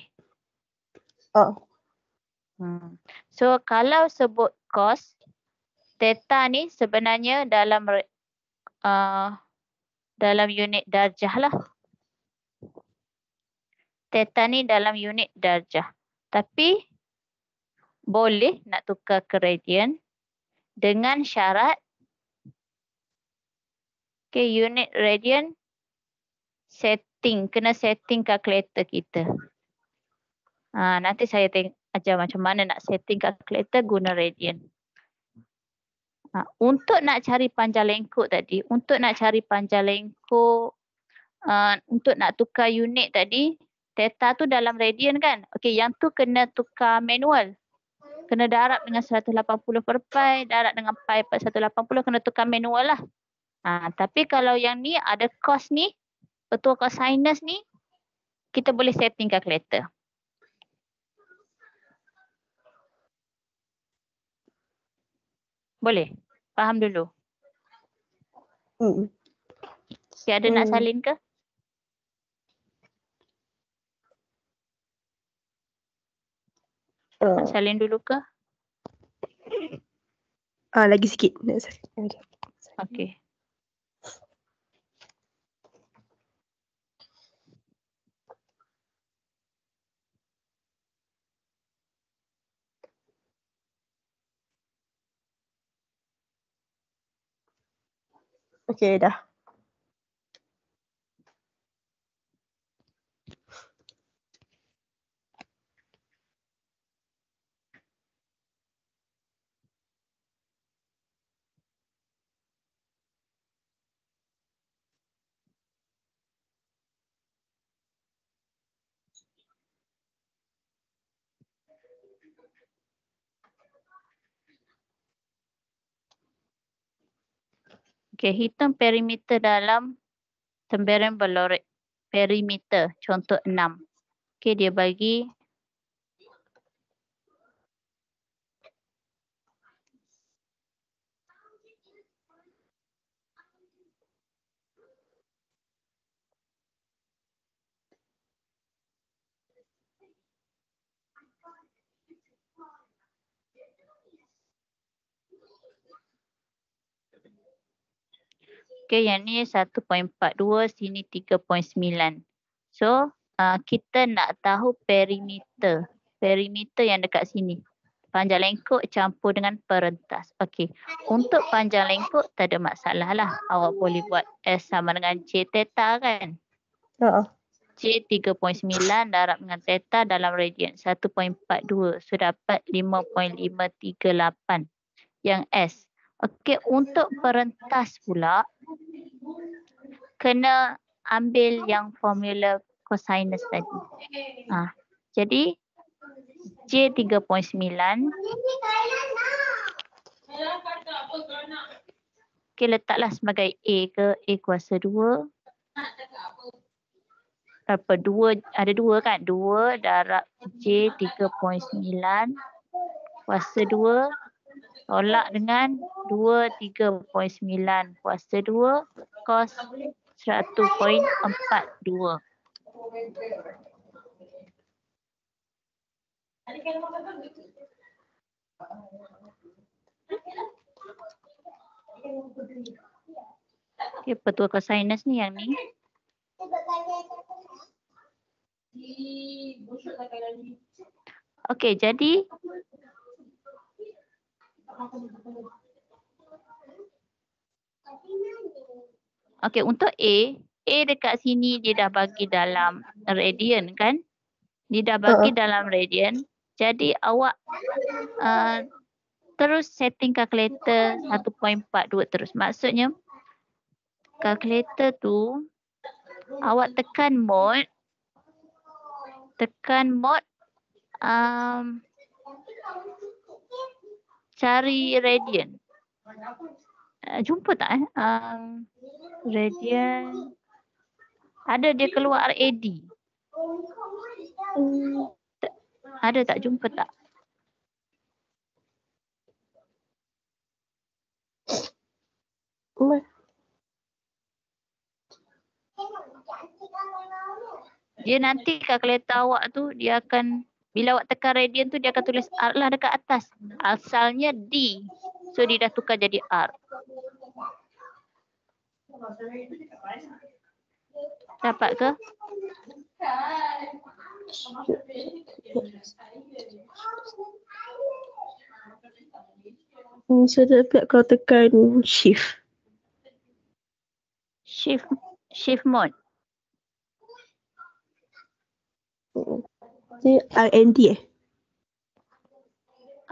So kalau sebut cos, theta ni sebenarnya dalam unit darjah lah. Theta ni dalam unit darjah. Tapi boleh nak tukar ke radian dengan syarat unit radian kena setting kalkulator kita. Nanti saya ajar macam mana nak setting kalkulator guna radian. Untuk nak cari panjang lengkuk tadi, untuk nak tukar unit tadi, theta tu dalam radian kan? Okey, yang tu kena tukar manual. Kena darab dengan 180 per pi, darab dengan pi per 180, kena tukar manual lah. Tapi kalau yang ni ada cos ni, petua cosinus ni, kita boleh setting kalkulator. Boleh? Faham dulu? Okay, ada nak salin ke? Nak salin dulu ke? Lagi sikit. Okey. Okey, dah. Okey, hitung perimeter dalam tembereng berlorek. Perimeter, contoh 6. Okey, dia bagi okey, yang ni 1.42, sini 3.9. So, kita nak tahu perimeter. Perimeter yang dekat sini. Panjang lengkuk campur dengan perentas. Okey, untuk panjang lengkuk tak ada masalah lah. Awak boleh buat S sama dengan J theta kan? J 3.9 darab dengan theta dalam radian 1.42. So, dapat 5.538 yang S. Okey, untuk perentas pula, kena ambil yang formula cosinus tadi. Jadi, J 3.9 okey, letaklah sebagai A ke A kuasa 2. Berapa? 2, ada 2 kan? 2 darab J 3.9 kuasa 2 tolak dengan 2 3.9 kuasa 2 cos 100.42. Okey, petua cosinus ni yang ni. Okey, jadi Okey, untuk A dekat sini dia dah bagi dalam radian kan? Dia dah bagi dalam radian. Jadi awak terus setting kalkulator 1.42 terus. Maksudnya kalkulator tu awak tekan mode cari radian. Jumpa tak radian ada dia keluar RAD. Ada tak, jumpa tak? Dia nanti kalkulator awak tu dia akan, bila awak tekan radian tu dia akan tulis R lah dekat atas. Asalnya D. So dia dah tukar jadi R. Dapat ke? Saya dapat kalau tekan shift. Shift mode. Ni RND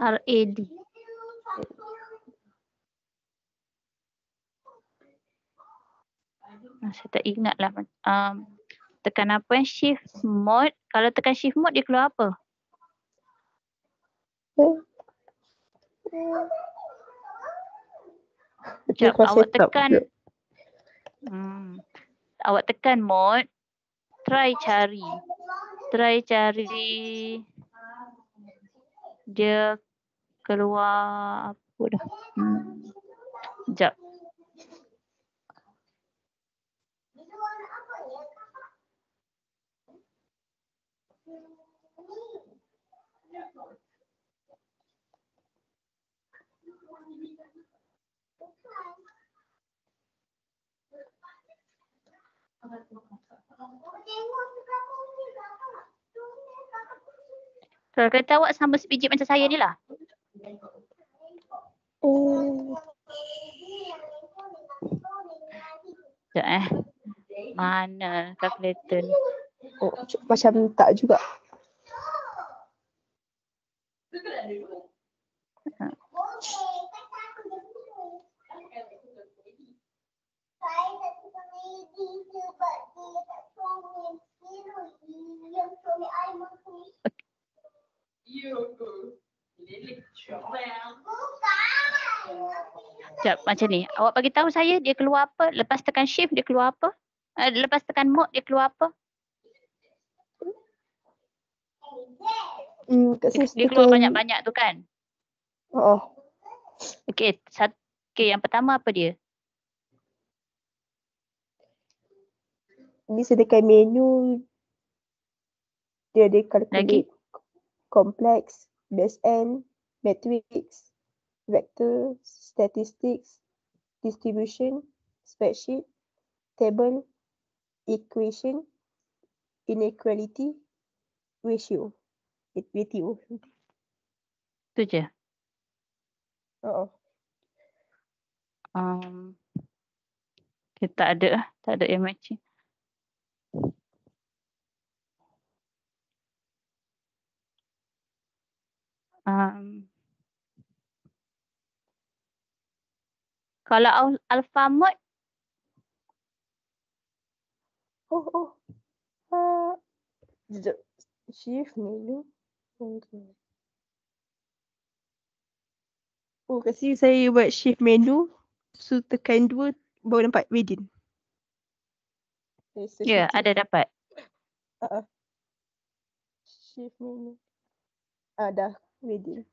RAD. Saya tak ingat lah. Tekan apa shift mode. Kalau tekan shift mode dia keluar apa? Sekejap, awak tekan awak tekan mode, try cari dia keluar apa dah. Sekejap. Kalau kata awak sama sebiji macam saya ni lah. Sekejap mana kalkulator ni? Macam tak juga. Sekejap, macam ni. Awak bagi tahu saya dia keluar apa? Lepas tekan shift dia keluar apa? Lepas tekan mode dia keluar apa? Dia keluar banyak-banyak tu kan? Okey, yang pertama apa dia? Ni saya tekan menu. Dia ada calculate, complex, base N, matrix, vector, statistics, distribution, spreadsheet, table, equation, inequality, ratio. WTO. Tu je? Tak ada yang matching. Kalau alpha mode Shift menu. Kasi saya buat shift menu. So tekan 2 baru nampak radian. Ya, ada dapat. Shift menu. Dah radian.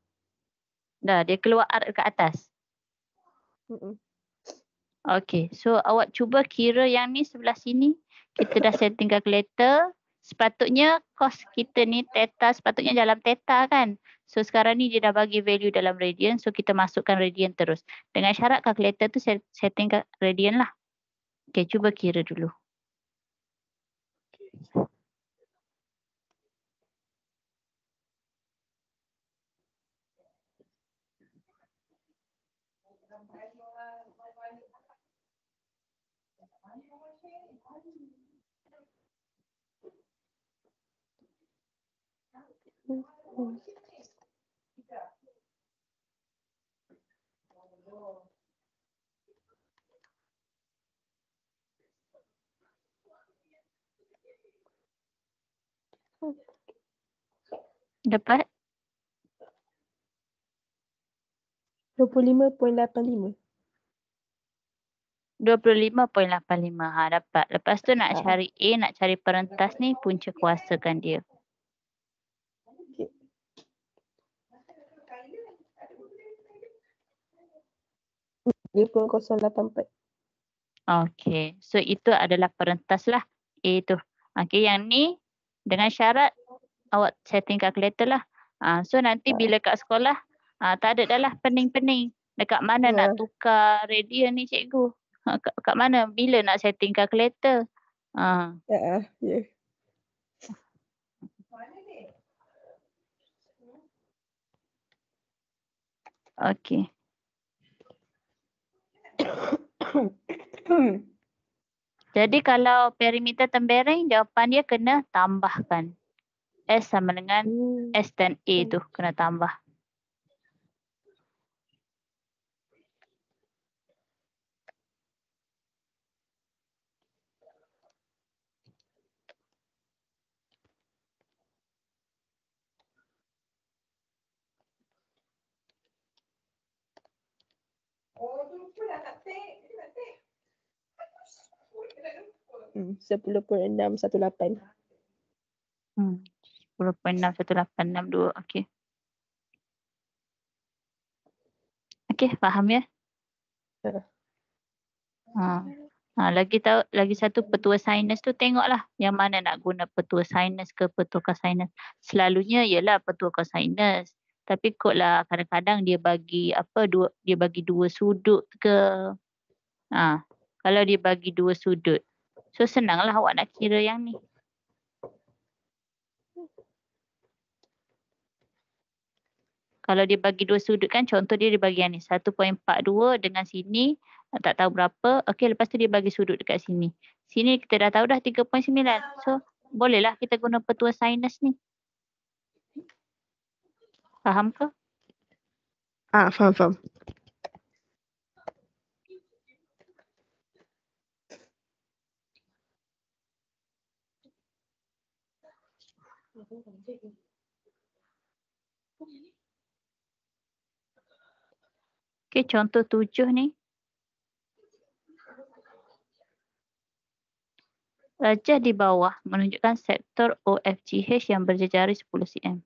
Dah, dia keluar R dekat atas. Okey, so awak cuba kira yang ni sebelah sini. Kita dah setting kalkulator. Sepatutnya kos kita ni theta, sepatutnya dalam theta kan. So sekarang ni dia dah bagi value dalam radian. So kita masukkan radian terus. Dengan syarat kalkulator tu setting radian lah. Okey, cuba kira dulu. Dapat 25.85. 25.85. Dapat. Lepas tu nak Ah. cari A, nak cari perentas ni, punca kuasakan dia. Okey. 0.084. Okey. So, itu adalah perentas lah. A tu. Okey, yang ni dengan syarat awak setting kalkulator lah. So, nanti bila kat sekolah, tak ada dah lah pening-pening. Dekat mana nak tukar radian ni cikgu? Kat mana? Bila nak setting kalkulator? Ya. Okey. Jadi kalau perimeter tembereng, jawapan dia kena tambahkan. S sama dengan S dan A tu kena tambah. Hmm, 10.618. 10.61862. Okey. Okey, faham ya? Ya. Lagi satu petua sinus tu tengoklah yang mana nak guna petua sinus ke petua cosinus. Selalunya ialah petua cosinus. Tapi kotlah kadang-kadang dia bagi dia bagi dua sudut ke. Kalau dia bagi dua sudut. So senanglah awak nak kira yang ni. Kalau dia bagi dua sudut kan, contoh dia bagi yang ni 1.42 dengan sini tak tahu berapa. Okey, lepas tu dia bagi sudut dekat sini. Sini kita dah tahu dah 3.9. So bolehlah kita guna petua sinus ni. Faham ke? Faham. Okey, contoh 7 ni. Rajah di bawah menunjukkan sektor OFGH yang berjejari 10 cm.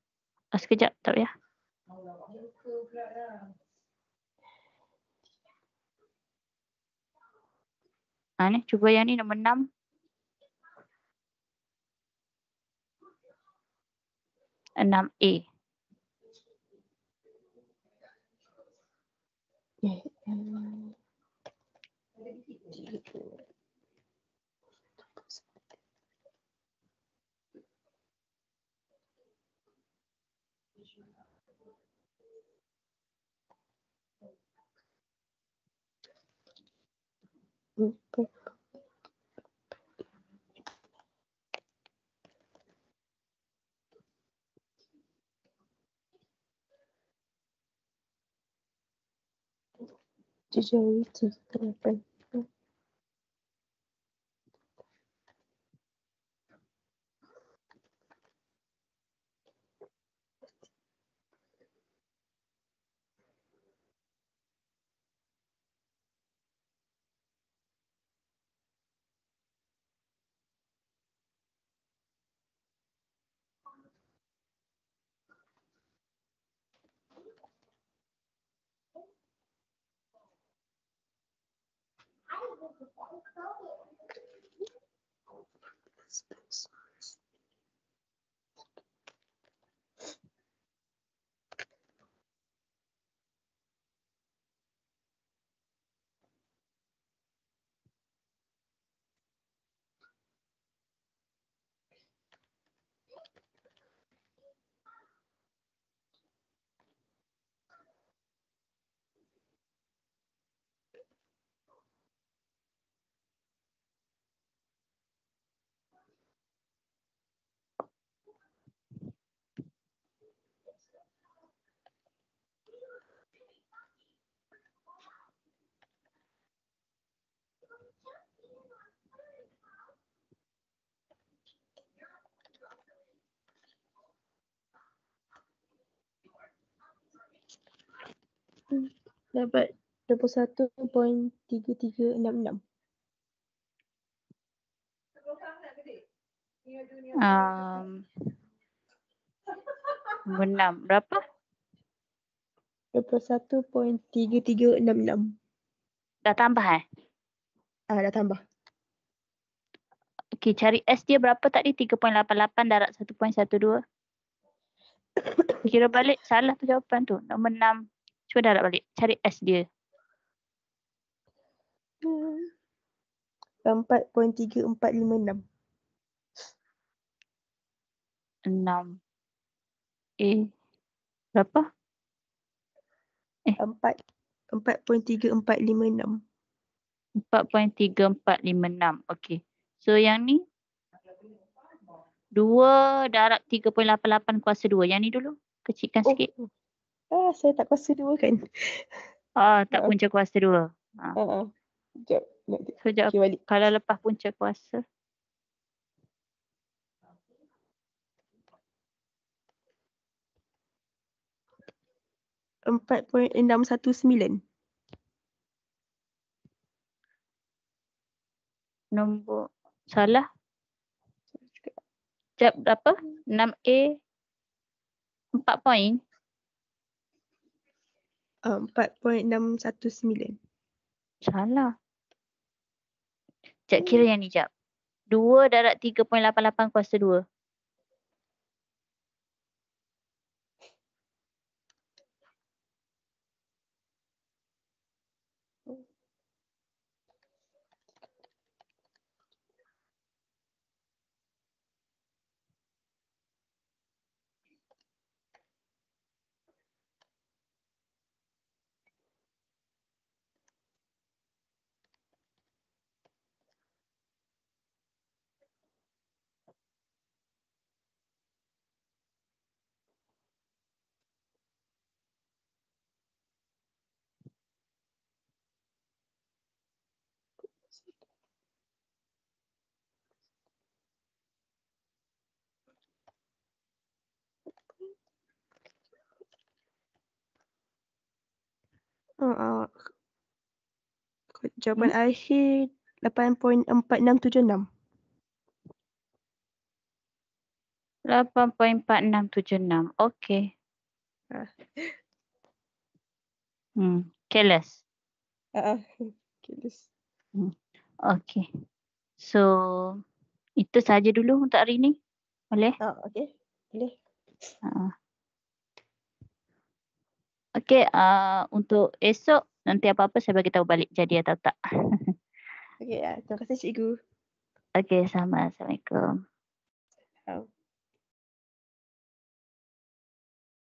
Sekejap, tak ya. Ni cuba yang ni nombor 6. 6A. Jejari 38. Dapat 21.3366. Nombor 6. Berapa? 21.3366. Dah tambah Dah tambah. Okey, cari S dia berapa tadi? 3.88 darab 1.12. Kira balik salah tu jawapan tu. Nombor 6. Cuba darab balik. Cari S dia. 4.3456. 6. Berapa? 4.3456. 4.3456. Okey. So yang ni 2 darab 3.88 kuasa 2. Yang ni dulu. Kecilkan sikit. Saya tak kuasa 2 kan. Tak punca kuasa 2. Sekejap. So sekejap. Okay, balik. Kalau lepas punca kuasa. 4.619. Nombor salah. Sekejap berapa? 6A 4 point. 4.619. Salah. Sekejap kira yang ni sekejap. 2 darab 3.88 kuasa 2. Jawapan akhir 8.4676. 8.4676. Okey. Careless. Careless. Okey. So, itu saja dulu untuk hari ni. Boleh? Okey. Boleh. Okey, untuk esok nanti apa-apa saya bagi tahu balik jadi atau tak. Okey, terima kasih cikgu. Okey, sama. Assalamualaikum.